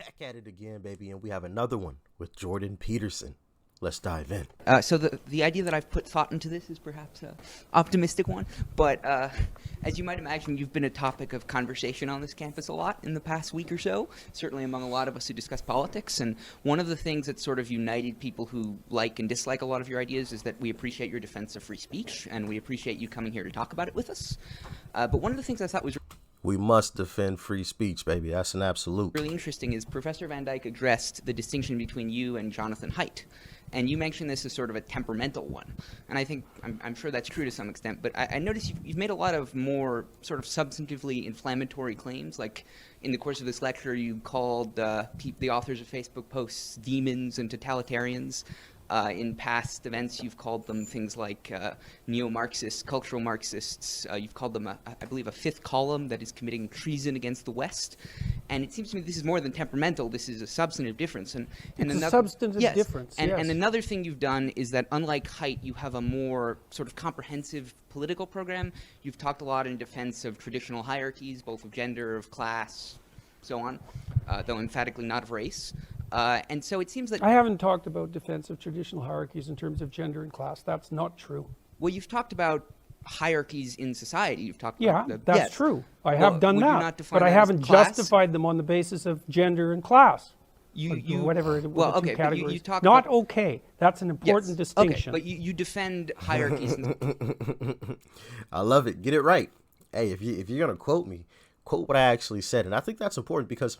Back at it again, baby, and we have another one with Jordan Peterson. Let's dive in. So the idea that I've put thought into this is perhaps an optimistic one, but as you might imagine, you've been a topic of conversation on this campus a lot in the past week or so, certainly among a lot of us who discuss politics, and one of the things that sort of united people who like and dislike a lot of your ideas is that we appreciate your defense of free speech, and we appreciate you coming here to talk about it with us. But one of the things I thought was We must defend free speech, baby. That's an absolute. really interesting is Professor Van Dyke addressed the distinction between you and Jonathan Haidt. And you mentioned this as sort of a temperamental one. And I think, I'm sure that's true to some extent, but I noticed you've made a lot of more sort of substantively inflammatory claims. Like in the course of this lecture, you called the authors of Facebook posts demons and totalitarians. In past events, you've called them things like neo-Marxists, cultural Marxists. You've called them, I believe, a fifth column that is committing treason against the West. And it seems to me this is more than temperamental. This is a substantive difference. And it's a substantive difference, yes. And another thing you've done is that, unlike Haidt, you have a more sort of comprehensive political program. You've talked a lot in defense of traditional hierarchies, both of gender, of class, so on, though emphatically not of race. And so it seems that I haven't talked about defense of traditional hierarchies in terms of gender and class. That's not true. Well, you've talked about hierarchies in society. You've talked Yeah, about that's true. I have done would you that. not define But I that as haven't class? justified them on the basis of gender and class. You whatever well, the okay, two but categories. you talk not about, okay. That's an important distinction. Okay, but you defend hierarchies. I love it. Get it right. Hey, if you're gonna quote me, quote what I actually said, and I think that's important because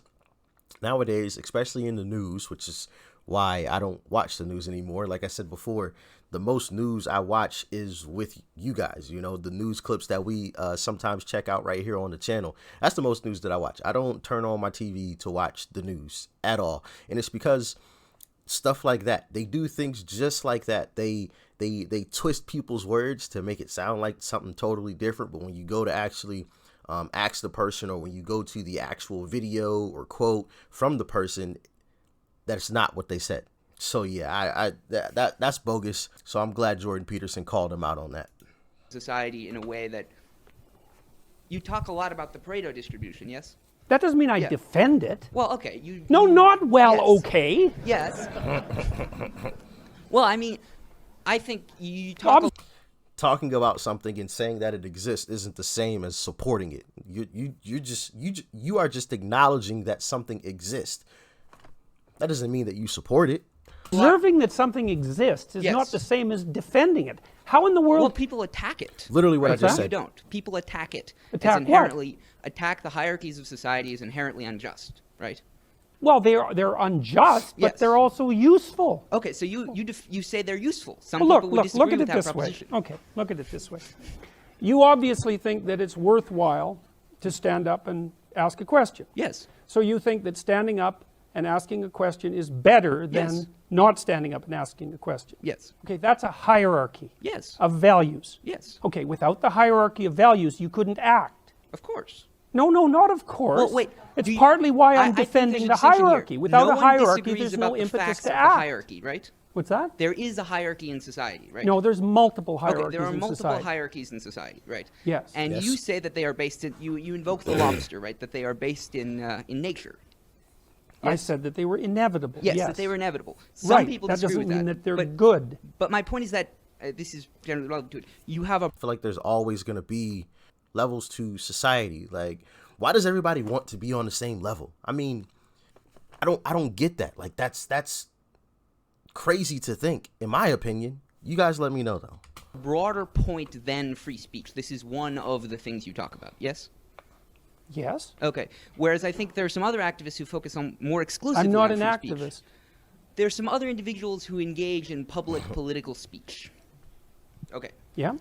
nowadays, especially in the news, which is why I don't watch the news anymore. Like I said before, the most news I watch is with you guys. You know, the news clips that we sometimes check out right here on the channel. That's the most news that I watch. I don't turn on my TV to watch the news at all. And it's because stuff like that, they do things just like that. They twist people's words to make it sound like something totally different. But when you go to actually ask the person, or when you go to the actual video or quote from the person, that's not what they said. So yeah, that's bogus. So I'm glad Jordan Peterson called him out on that. Society in a way that you talk a lot about the Pareto distribution, yes? That doesn't mean I defend it. Well, okay. No, not well, yes. okay. Yes. Well, I mean, I think you talk. Talking about something and saying that it exists isn't the same as supporting it. You are just acknowledging that something exists. That doesn't mean that you support it. Observing that something exists is not the same as defending it. How in the world? Well, people attack it. Literally what I just You said. don't. People attack it. Attack it's inherently attack the hierarchies of society is inherently unjust, right? Well, they're unjust, but Yes. they're also useful. Okay, so you say they're useful. Some Well, people would look disagree at with it that this way. proposition. Okay, look at it this way. You obviously think that it's worthwhile to stand up and ask a question. Yes. So you think that standing up and asking a question is better than Yes. not standing up and asking a question. Yes. Okay, that's a hierarchy Yes. of values. Yes. Okay, without the hierarchy of values, you couldn't act. Of course. No, not of course. Well, wait. It's partly why I'm I think defending the there's a distinction here. hierarchy. Without No a one hierarchy, disagrees there's about no the impetus facts to of act. the hierarchy, right? What's that? There is a hierarchy in society, right? No, there's multiple hierarchies Okay, there are in multiple society. hierarchies in society, right? Yes. And Yes. you say that they are based in, you invoke the lobster, right? That they are based in nature. I Yes. said that they were inevitable. Yes, Yes, that they were inevitable. Some right. people That disagree doesn't with mean that. that they're but, good. But my point is that this is generally relevant to it. You have a I feel like there's always going to be levels to society. Like, why does everybody want to be on the same level? I mean, I don't get that. Like, that's crazy to think, in my opinion. You guys let me know, though. broader point than free speech. This is one of the things you talk about. Yes? Yes. Okay. Whereas I think there are some other activists who focus on more exclusively I'm not on an free speech. activist. There's some other individuals who engage in public political speech. Okay. Yeah.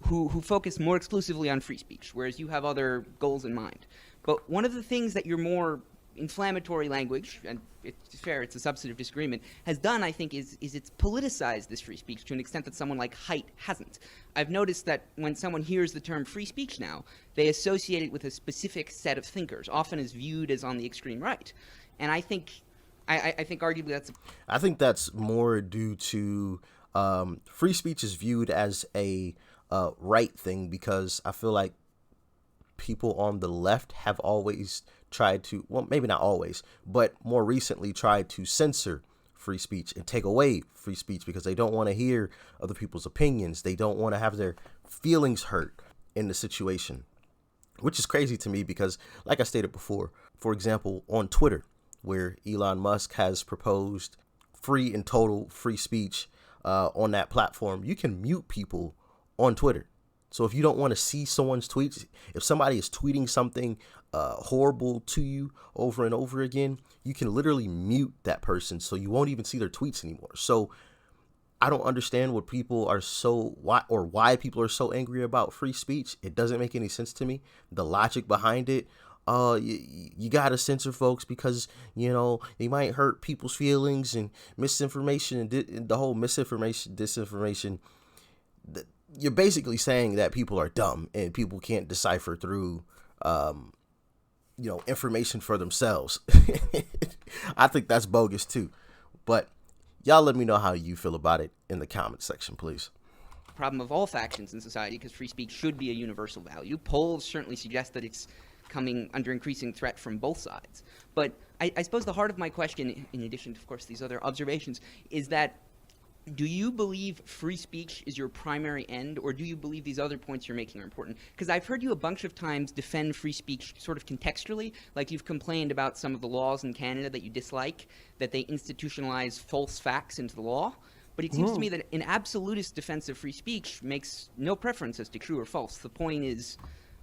Who focus more exclusively on free speech, whereas you have other goals in mind. But one of the things that your more inflammatory language, and it's fair, it's a substantive disagreement, has done, I think, is it's politicized this free speech to an extent that someone like Haidt hasn't. I've noticed that when someone hears the term free speech now, they associate it with a specific set of thinkers, often as viewed as on the extreme right. And I think arguably that's... I think that's more due to free speech is viewed as a right thing, because I feel like people on the left have always tried to, well, maybe not always, but more recently tried to censor free speech and take away free speech because they don't want to hear other people's opinions. They don't want to have their feelings hurt in the situation, which is crazy to me because, like I stated before, for example, on Twitter, where Elon Musk has proposed free and total free speech on that platform, you can mute people on Twitter. So if you don't want to see someone's tweets, if somebody is tweeting something horrible to you over and over again, you can literally mute that person so you won't even see their tweets anymore. So I don't understand what people are why people are so angry about free speech. It doesn't make any sense to me. The logic behind it, you gotta censor folks because, you know, they might hurt people's feelings and misinformation and the whole misinformation, disinformation. You're basically saying that people are dumb and people can't decipher through, information for themselves. I think that's bogus too. But y'all let me know how you feel about it in the comment section, please. Problem of all factions in society, because free speech should be a universal value. Polls certainly suggest that it's coming under increasing threat from both sides. But I suppose the heart of my question, in addition to, of course, these other observations, is that do you believe free speech is your primary end, or do you believe these other points you're making are important? Because I've heard you a bunch of times defend free speech sort of contextually, like you've complained about some of the laws in Canada that you dislike, that they institutionalize false facts into the law. But it seems to me that an absolutist defense of free speech makes no preference as to true or false. The point is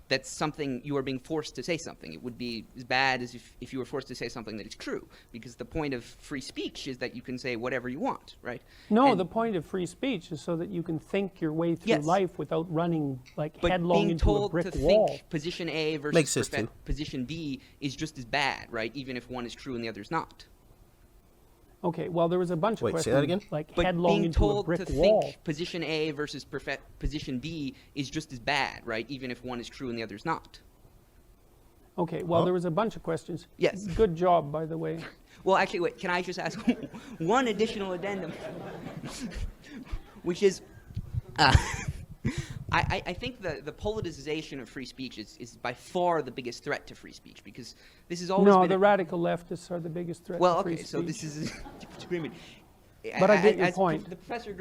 that's something you are being forced to say something. It would be as bad as if you were forced to say something that is true, because the point of free speech is that you can say whatever you want, right? No, the point of free speech is so that you can think your way through life without running headlong into a brick wall. Think position A versus position B is just as bad, right? Even if one is true and the other is not. Okay, well, there was a bunch of questions. Say that again? Like but headlong into a brick wall. Think position A versus position B is just as bad, right? Even if one is true and the other is not. Okay, well, there was a bunch of questions. Yes. Good job, by the way. Well, actually, wait, can I just ask one additional addendum? Which is, I think the politicization of free speech is by far the biggest threat to free speech, because this has always been... No, the radical leftists are the biggest threat to free speech. So this is a disagreement. But I get your point. The professor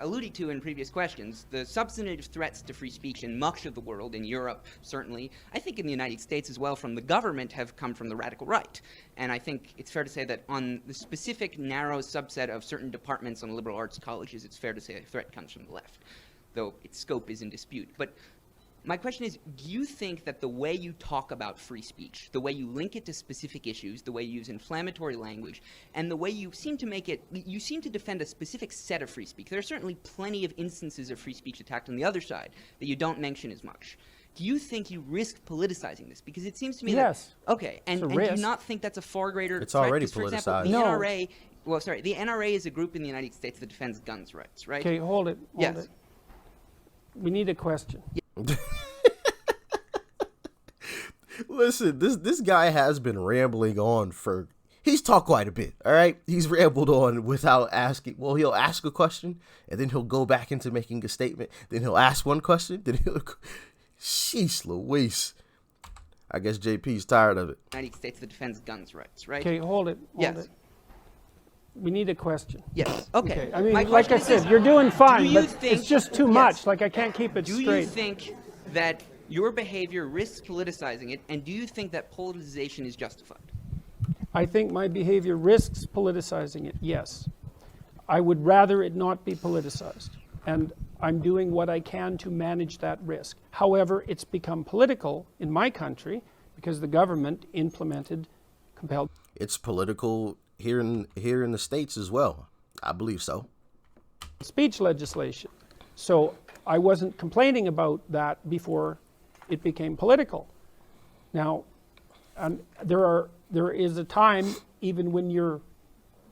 alluded to in previous questions, the substantive threats to free speech in much of the world, in Europe certainly, I think in the United States as well, from the government have come from the radical right. And I think it's fair to say that on the specific narrow subset of certain departments on liberal arts colleges, it's fair to say a threat comes from the left, though its scope is in dispute. But my question is, do you think that the way you talk about free speech, the way you link it to specific issues, the way you use inflammatory language, and the way you seem to defend a specific set of free speech, there are certainly plenty of instances of free speech attacked on the other side that you don't mention as much. Do you think you risk politicizing this? Because it seems to me yes. that... Okay, and do you not think that's a far greater It's threat? already For politicized. example, the No. NRA... Well, sorry, the NRA is a group in the United States that defends guns rights, right? Okay, hold it. Yes. It. We need a question. Listen, this guy has been rambling on he's talked quite a bit, all right? He's rambled on without asking. Well, he'll ask a question, and then he'll go back into making a statement. Then he'll ask one question, then he'll... Sheesh Louise. I guess JP's tired of it. United States that defends guns rights, right? Okay, hold it. Yes. It. We need a question. Yes. Okay. I mean, My like I question said, you're doing fine, you but think, it's just too much. Like, I can't keep it do straight. you think that your behavior risks politicizing it, and do you think that politicization is justified? I think my behavior risks politicizing it, yes. I would rather it not be politicized. And I'm doing what I can to manage that risk. However, it's become political in my country because the government implemented compelled... It's political here in the States as well. I believe so. Speech legislation. So I wasn't complaining about that before it became political. Now, and there is a time, even when you're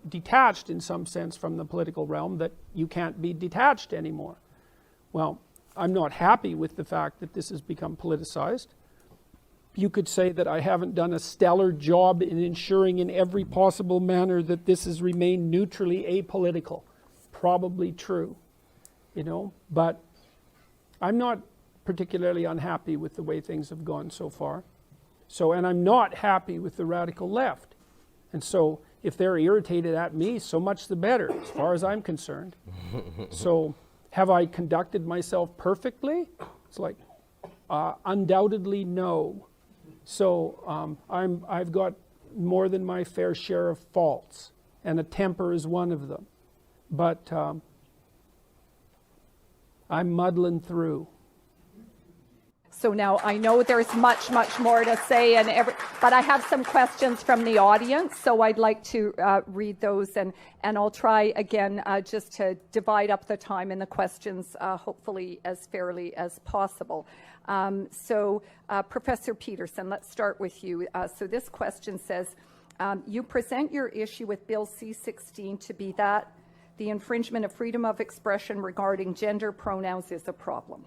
detached in some sense from the political realm, that you can't be detached anymore. Well, I'm not happy with the fact that this has become politicized. You could say that I haven't done a stellar job in ensuring in every possible manner that this has remained neutrally apolitical. Probably true, but I'm not particularly unhappy with the way things have gone so far. So, and I'm not happy with the radical left. And so if they're irritated at me, so much the better, as far as I'm concerned. So have I conducted myself perfectly? It's like, undoubtedly no. So I've got more than my fair share of faults, and a temper is one of them. But I'm muddling through. So now I know there's much more to say, but I have some questions from the audience, so I'd like to read those, and I'll try again just to divide up the time in the questions, hopefully as fairly as possible. So Professor Peterson, let's start with you. So this question says, you present your issue with Bill C-16 to be that the infringement of freedom of expression regarding gender pronouns is a problem.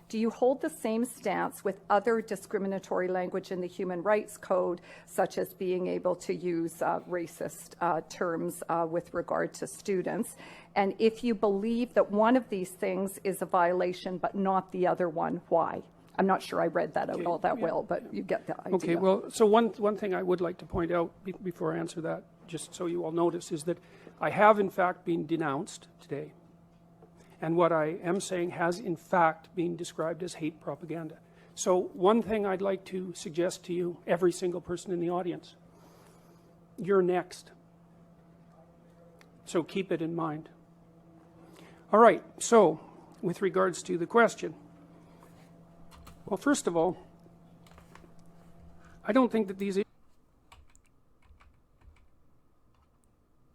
Do you hold the same stance with other discriminatory language in the Human Rights Code, such as being able to use racist terms with regard to students? And if you believe that one of these things is a violation but not the other one, why? I'm not sure I read that out all that well, but you get the idea. Okay, well, so one thing I would like to point out before I answer that, just so you all notice, is that I have in fact been denounced today. And what I am saying has in fact been described as hate propaganda. So one thing I'd like to suggest to you, every single person in the audience, you're next. So keep it in mind. All right, so with regards to the question, well, first of all, I don't think that these...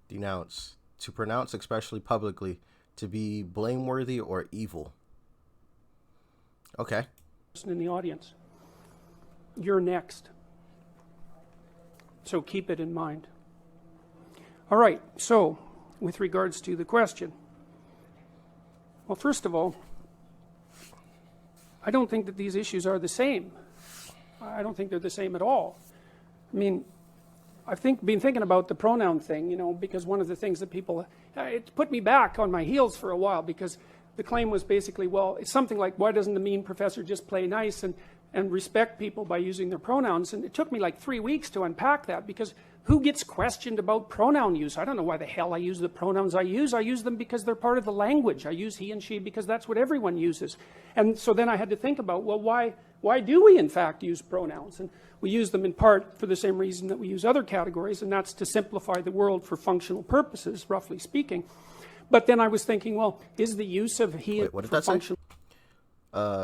Denounce. To pronounce, especially publicly, to be blameworthy or evil. Okay. In the audience, you're next. So keep it in mind. All right, so with regards to the question, well, first of all, I don't think that these issues are the same. I don't think they're the same at all. I mean, I've been thinking about the pronoun thing, because one of the things that people, it put me back on my heels for a while, because the claim was basically, well, it's something like, why doesn't the mean professor just play nice and respect people by using their pronouns? And it took me like 3 weeks to unpack that, because who gets questioned about pronoun use? I don't know why the hell I use the pronouns I use. I use them because they're part of the language. I use he and she because that's what everyone uses. And so then I had to think about, well, why do we in fact use pronouns? And we use them in part for the same reason that we use other categories, and that's to simplify the world for functional purposes, roughly speaking. But then I was thinking, well, is the use of he Wait, what did that say?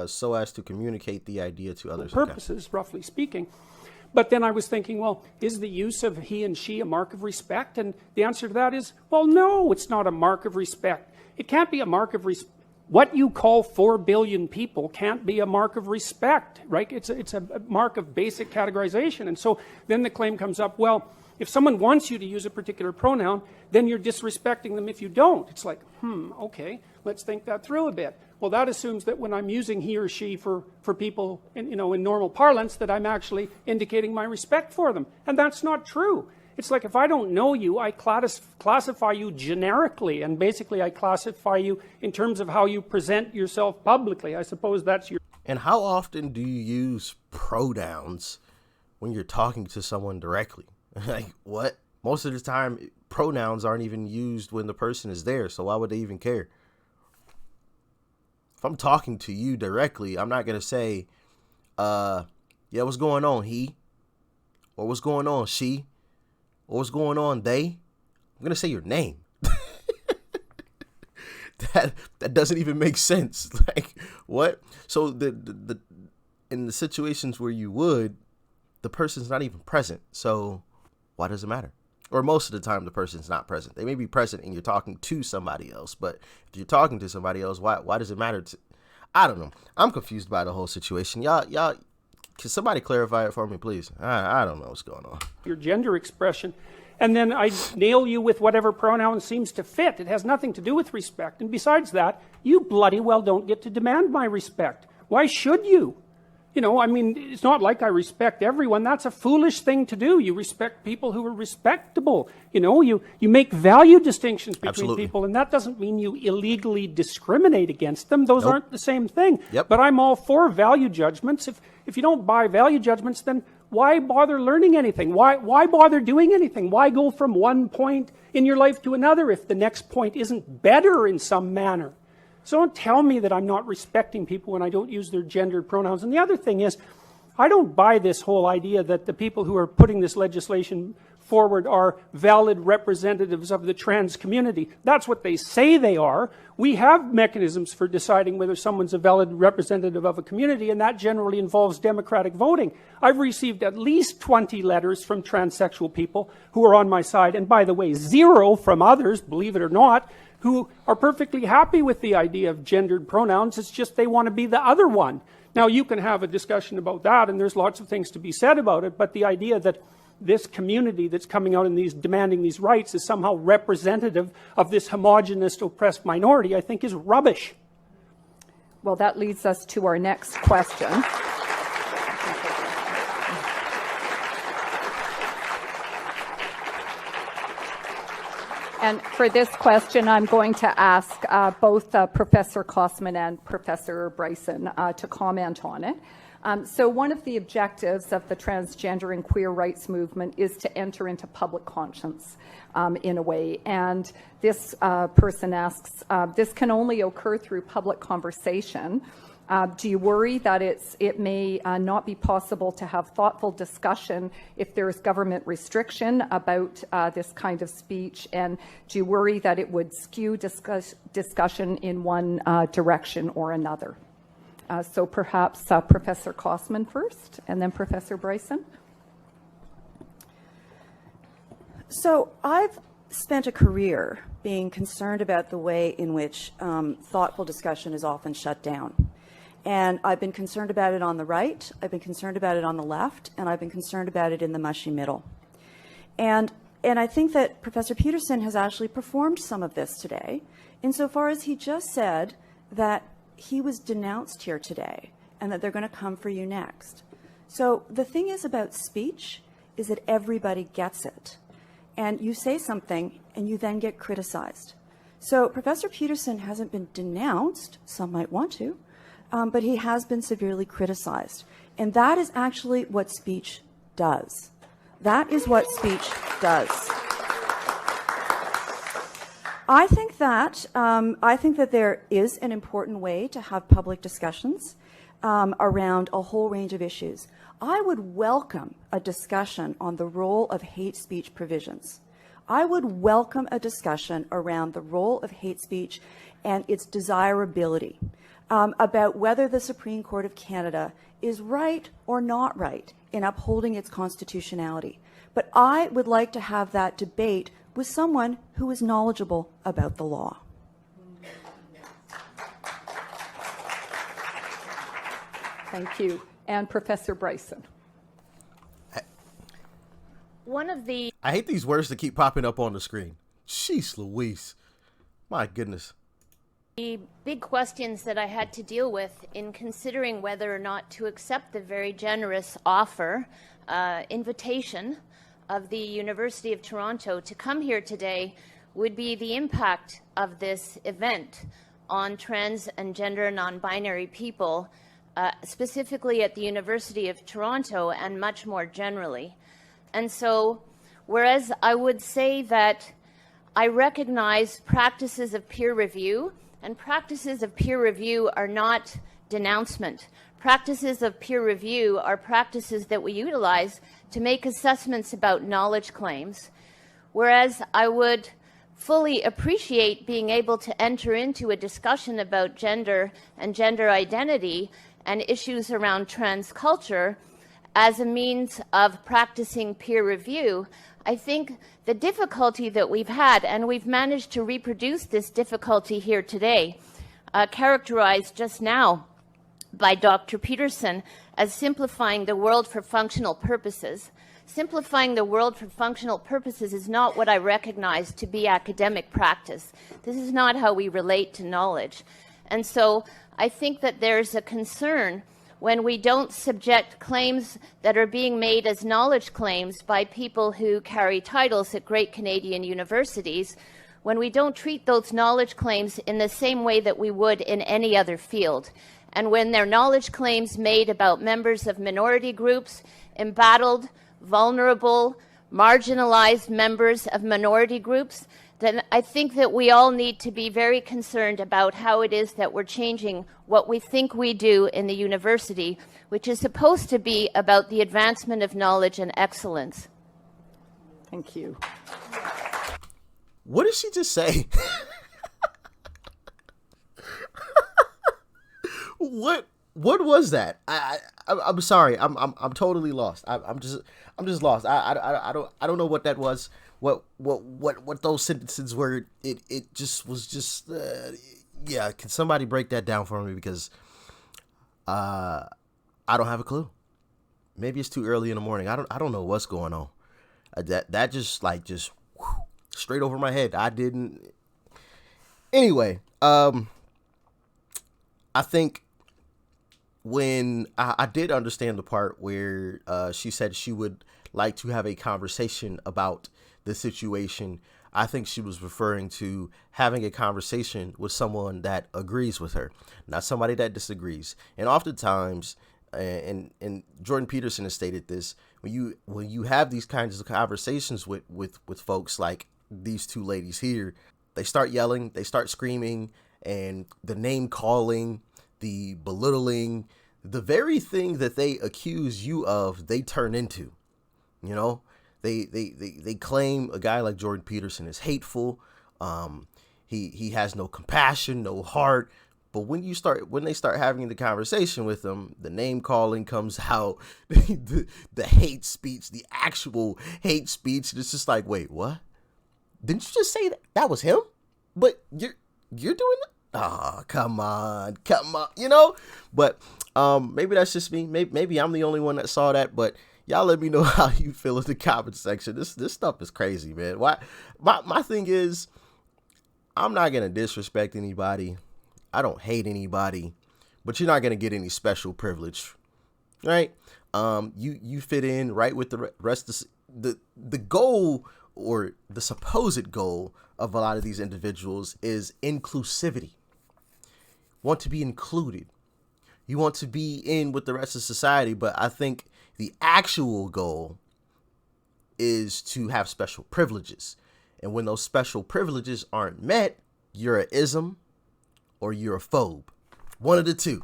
So as to communicate the idea to others. Purposes, roughly speaking. But then I was thinking, well, is the use of he and she a mark of respect? And the answer to that is, well, no, it's not a mark of respect. It can't be a mark of respect. What you call 4 billion people can't be a mark of respect, right? It's a mark of basic categorization. And so then the claim comes up, well, if someone wants you to use a particular pronoun, then you're disrespecting them if you don't. It's like, okay, let's think that through a bit. Well, that assumes that when I'm using he or she for people in normal parlance, that I'm actually indicating my respect for them. And that's not true. It's like, if I don't know you, I classify you generically, and basically I classify you in terms of how you present yourself publicly. I suppose that's your... And how often do you use pronouns when you're talking to someone directly? Like, what? Most of the time, pronouns aren't even used when the person is there, so why would they even care? If I'm talking to you directly, I'm not going to say, yeah, what's going on, he? Or what's going on, she? Or what's going on, they? I'm going to say your name. That doesn't even make sense. Like, what? So the in the situations where you would, the person's not even present. So why does it matter? Or most of the time, the person's not present. They may be present and you're talking to somebody else. But if you're talking to somebody else, why does it matter? I don't know. I'm confused by the whole situation. Y'all, can somebody clarify it for me, please? I don't know what's going on. Your gender expression. And then I nail you with whatever pronoun seems to fit. It has nothing to do with respect. And besides that, you bloody well don't get to demand my respect. Why should you? I mean, it's not like I respect everyone. That's a foolish thing to do. You respect people who are respectable. You make value distinctions between Absolutely. people, and that doesn't mean you illegally discriminate against them. Those aren't the same thing. Yep. But I'm all for value judgments. If you don't buy value judgments, then why bother learning anything? Why bother doing anything? Why go from one point in your life to another if the next point isn't better in some manner? So don't tell me that I'm not respecting people when I don't use their gendered pronouns. And the other thing is, I don't buy this whole idea that the people who are putting this legislation forward are valid representatives of the trans community. That's what they say they are. We have mechanisms for deciding whether someone's a valid representative of a community, and that generally involves democratic voting. I've received at least 20 letters from transsexual people who are on my side, and by the way, 0 from others, believe it or not, who are perfectly happy with the idea of gendered pronouns. It's just they want to be the other one. Now, you can have a discussion about that, and there's lots of things to be said about it, but the idea that this community that's coming out and demanding these rights is somehow representative of this homogenous oppressed minority, I think is rubbish. Well, that leads us to our next question. And for this question, I'm going to ask both Professor Kosman and Professor Bryson to comment on it. So one of the objectives of the transgender and queer rights movement is to enter into public conscience in a way. And this person asks, this can only occur through public conversation. Do you worry that it may not be possible to have thoughtful discussion if there is government restriction about this kind of speech? And do you worry that it would skew discussion in one direction or another? So perhaps Professor Kosman first, and then Professor Bryson. So I've spent a career being concerned about the way in which thoughtful discussion is often shut down. And I've been concerned about it on the right, I've been concerned about it on the left, and I've been concerned about it in the mushy middle. And I think that Professor Peterson has actually performed some of this today, insofar as he just said that he was denounced here today and that they're going to come for you next. So the thing is about speech is that everybody gets it. And you say something and you then get criticized. So Professor Peterson hasn't been denounced, some might want to, but he has been severely criticized. And that is actually what speech does. That is what speech does. I think that there is an important way to have public discussions around a whole range of issues. I would welcome a discussion on the role of hate speech provisions. I would welcome a discussion around the role of hate speech and its desirability, about whether the Supreme Court of Canada is right or not right in upholding its constitutionality. But I would like to have that debate with someone who is knowledgeable about the law. Thank you. And Professor Bryson. I hate these words that keep popping up on the screen. Jeez Louise. My goodness. The big questions that I had to deal with in considering whether or not to accept the very generous offer, invitation of the University of Toronto to come here today would be the impact of this event on trans and gender non-binary people, specifically at the University of Toronto and much more generally. And so, whereas I would say that I recognize practices of peer review, and practices of peer review are not denouncement. Practices of peer review are practices that we utilize to make assessments about knowledge claims, whereas I would fully appreciate being able to enter into a discussion about gender and gender identity and issues around trans culture as a means of practicing peer review. I think the difficulty that we've had, and we've managed to reproduce this difficulty here today, characterized just now by Dr. Peterson as simplifying the world for functional purposes. Simplifying the world for functional purposes is not what I recognize to be academic practice. This is not how we relate to knowledge. And so I think that there's a concern when we don't subject claims that are being made as knowledge claims by people who carry titles at great Canadian universities, when we don't treat those knowledge claims in the same way that we would in any other field. And when they're knowledge claims made about members of minority groups embattled, vulnerable, marginalized members of minority groups, then I think that we all need to be very concerned about how it is that we're changing what we think we do in the university, which is supposed to be about the advancement of knowledge and excellence. Thank you. What did she just say? What was that? I'm sorry. I'm totally lost. I'm just lost. I don't know what that was. What those sentences were. It just was just yeah. Can somebody break that down for me, because I don't have a clue. Maybe it's too early in the morning. I don't know what's going on. That just whew, straight over my head. I didn't. Anyway, I think when I did understand the part where she said she would like to have a conversation about the situation, I think she was referring to having a conversation with someone that agrees with her, not somebody that disagrees. And oftentimes, and Jordan Peterson has stated this, when you have these kinds of conversations with folks like these two ladies here, they start yelling, they start screaming, and the name calling, the belittling, the very thing that they accuse you of, they turn into. You know, they claim a guy like Jordan Peterson is hateful. He has no compassion, no heart. But when they start having the conversation with them, the name calling comes out, the hate speech, the actual hate speech. And it's just like, wait, what? Didn't you just say that was him? But you're doing that? Oh, come on, you know? But maybe that's just me. Maybe I'm the only one that saw that. But y'all let me know how you feel in the comment section. This stuff is crazy, man. Why? My thing is, I'm not gonna disrespect anybody. I don't hate anybody, but you're not gonna get any special privilege, right? You fit in right with the rest of the goal, or the supposed goal of a lot of these individuals, is inclusivity. Want to be included. You want to be in with the rest of society, but I think the actual goal is to have special privileges. And when those special privileges aren't met, you're an ism or you're a phobe. One of the two.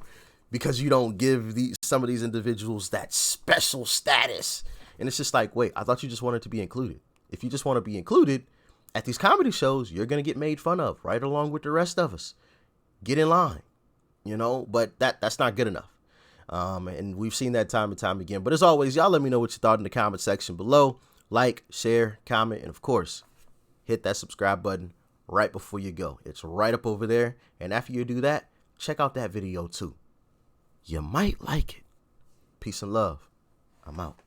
Because you don't give some of these individuals that special status. And it's just like, wait, I thought you just wanted to be included. If you just want to be included at these comedy shows, you're going to get made fun of right along with the rest of us. Get in line, you know, but that's not good enough. And we've seen that time and time again. But as always, y'all let me know what you thought in the comment section below. Like, share, comment, and of course, hit that subscribe button right before you go. It's right up over there. And after you do that, check out that video too. You might like it. Peace and love. I'm out.